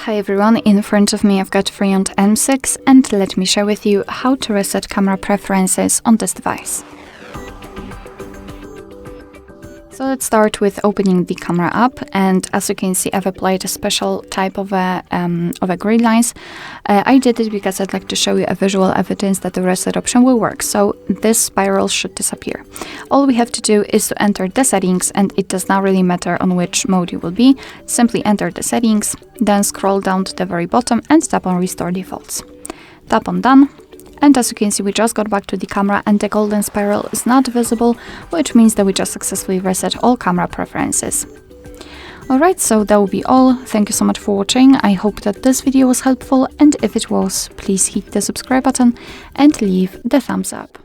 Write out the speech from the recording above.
Hi everyone, in front of me I've got FREEYOND M6 and let me share with you how to reset camera preferences on this device. So let's start with opening the camera app, and as you can see I've applied a special type of a grid lines. I did it because I'd like to show you a visual evidence that the reset option will work, so this spiral should disappear. All we have to do is to enter the settings, and it does not really matter on which mode you will be. Simply enter the settings, then scroll down to the very bottom and tap on Restore Defaults. Tap on Done. And as you can see, we just got back to the camera and the golden spiral is not visible, which means that we just successfully reset all camera preferences. Alright, so that will be all. Thank you so much for watching. I hope that this video was helpful, and if it was, please hit the subscribe button and leave the thumbs up.